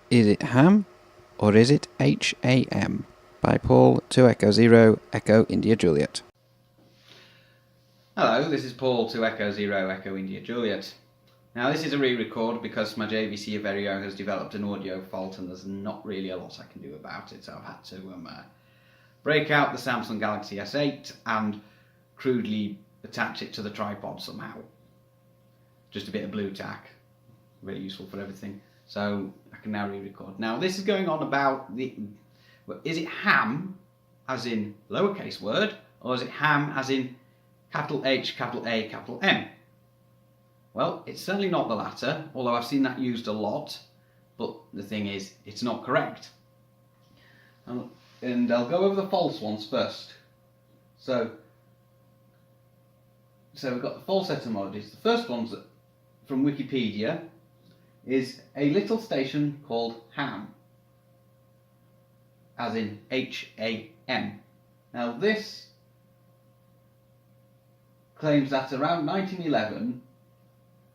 Is it ham or is it HAM? By Paul to Echo Zero, Echo India Juliet. Hello, this is Paul to Echo Zero, Echo India Juliet. Now this is a re-record because my JVC Averio has developed an audio fault and there's not really a lot I can do about it, so I've had to break out the Samsung Galaxy S8 and crudely attach it to the tripod somehow. Just a bit of blue tack, really useful for everything. So I can now re-record. Now this is going on about is it ham as in lowercase word, or is it ham as in capital H, capital A, capital M? Well, it's certainly not the latter, although I've seen that used a lot, but the thing is, it's not correct. And I'll go over the false ones first. So we've got the false etymologies. The first one's from Wikipedia is a little station called Ham, as in H-A-M. Now this claims that around 1911,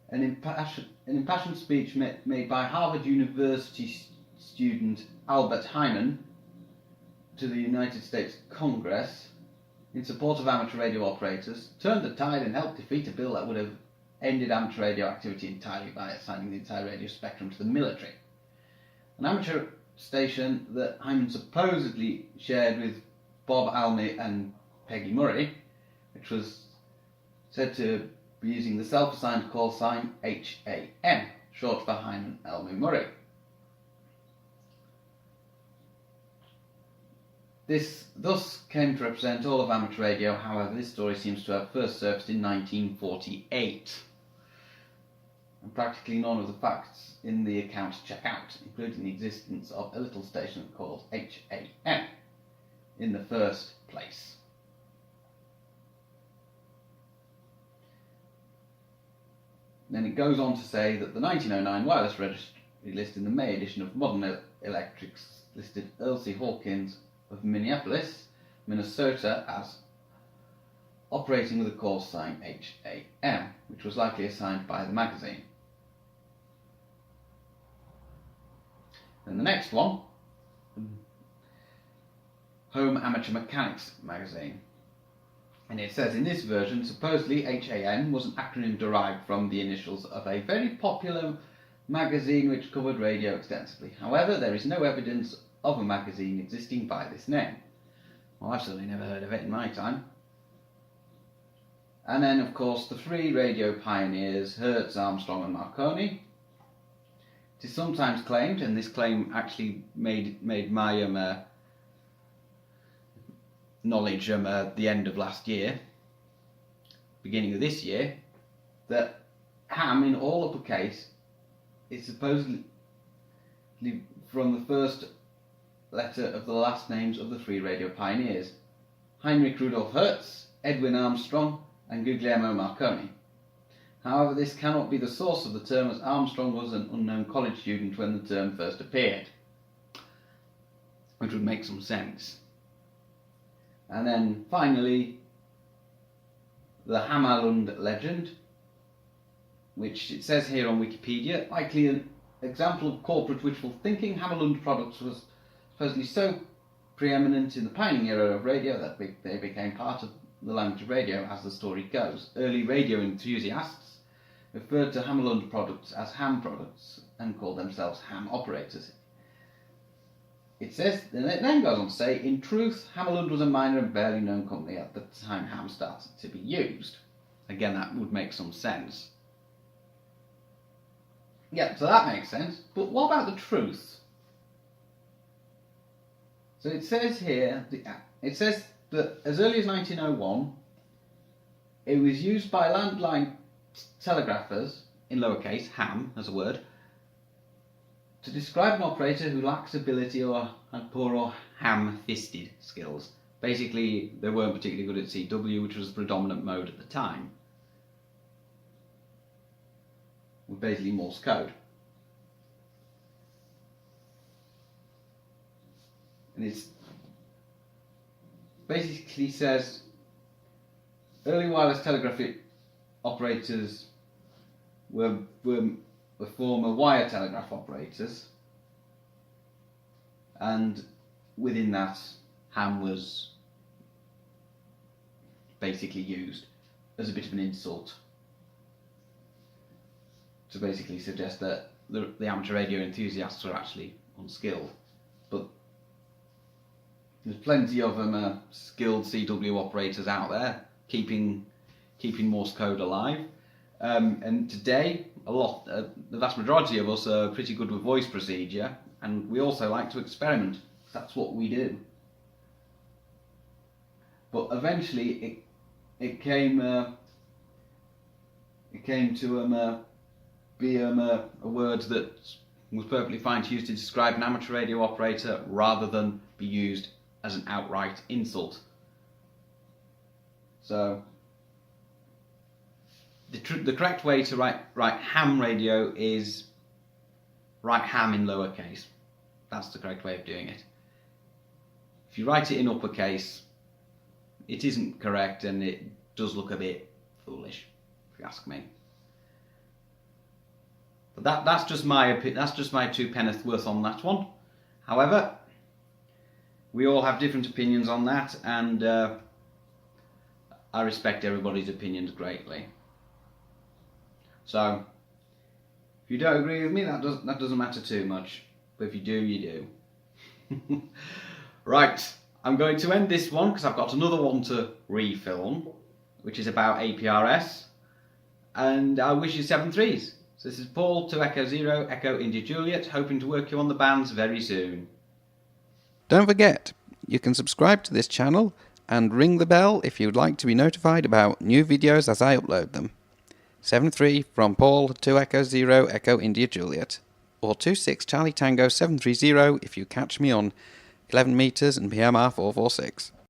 an impassioned speech made by Harvard University student Albert Hyman to the United States Congress in support of amateur radio operators turned the tide and helped defeat a bill that would have ended amateur radio activity entirely by assigning the entire radio spectrum to the military. An amateur station that Hyman supposedly shared with Bob Almy and Peggy Murray, which was said to be using the self-assigned call sign HAM, short for Hyman Almy Murray. This thus came to represent all of amateur radio. However, this story seems to have first surfaced in 1948. And practically none of the facts in the account check out, including the existence of a little station called HAM in the first place. Then it goes on to say that the 1909 wireless registry list in the May edition of Modern Electrics listed Earl C. Hawkins of Minneapolis, Minnesota, as operating with a call sign HAM, which was likely assigned by the magazine. Then the next one, Home Amateur Mechanics magazine. And it says in this version, supposedly HAM was an acronym derived from the initials of a very popular magazine which covered radio extensively. However, there is no evidence of a magazine existing by this name. Well, I've certainly never heard of it in my time. And then, of course, the three radio pioneers, Hertz, Armstrong and Marconi. It is sometimes claimed, and this claim actually made my knowledge the end of last year, beginning of this year, that ham in all uppercase is supposedly from the first letter of the last names of the three radio pioneers, Heinrich Rudolf Hertz, Edwin Armstrong and Guglielmo Marconi. However, this cannot be the source of the term, as Armstrong was an unknown college student when the term first appeared, which would make some sense. And then finally, the Hammarlund legend, which it says here on Wikipedia, likely an example of corporate wishful thinking. Hammarlund products was supposedly so preeminent in the pioneering era of radio that they became part of the language of radio, as the story goes. Early radio enthusiasts referred to Hammarlund products as ham products and called themselves ham operators. It says, and it then goes on to say, in truth, Hammarlund was a minor and barely known company at the time ham started to be used. Again, that would make some sense. Yeah, so that makes sense. But what about the truth? So it says here, it says that as early as 1901, it was used by landline telegraphers, in lowercase, ham as a word, to describe an operator who lacks ability or had poor or ham-fisted skills. Basically, they weren't particularly good at CW, which was the predominant mode at the time. With basically Morse code. And it basically says early wireless telegraphy operators were former wire telegraph operators, and within that, ham was basically used as a bit of an insult to basically suggest that the amateur radio enthusiasts are actually unskilled. But there's plenty of skilled CW operators out there keeping Morse code alive. And today, the vast majority of us are pretty good with voice procedure, and we also like to experiment. That's what we do. But eventually, it came to be a word that was perfectly fine to use to describe an amateur radio operator, rather than be used as an outright insult. So the correct way to write ham radio is write ham in lowercase. That's the correct way of doing it. If you write it in uppercase, it isn't correct, and it does look a bit foolish, if you ask me. But that's just my 2 penneth worth on that one. However, we all have different opinions on that, and I respect everybody's opinions greatly. So, if you don't agree with me, that doesn't matter too much. But if you do, you do. Right, I'm going to end this one because I've got another one to refilm, which is about APRS, and I wish you 7 threes. So this is Paul, 2 Echo Zero, Echo India Juliet, hoping to work you on the bands very soon. Don't forget, you can subscribe to this channel and ring the bell if you'd like to be notified about new videos as I upload them. 7-3 from Paul, 2 Echo Zero, Echo India Juliet. Or 26 Charlie Tango 730 if you catch me on 11 meters and PMR 446.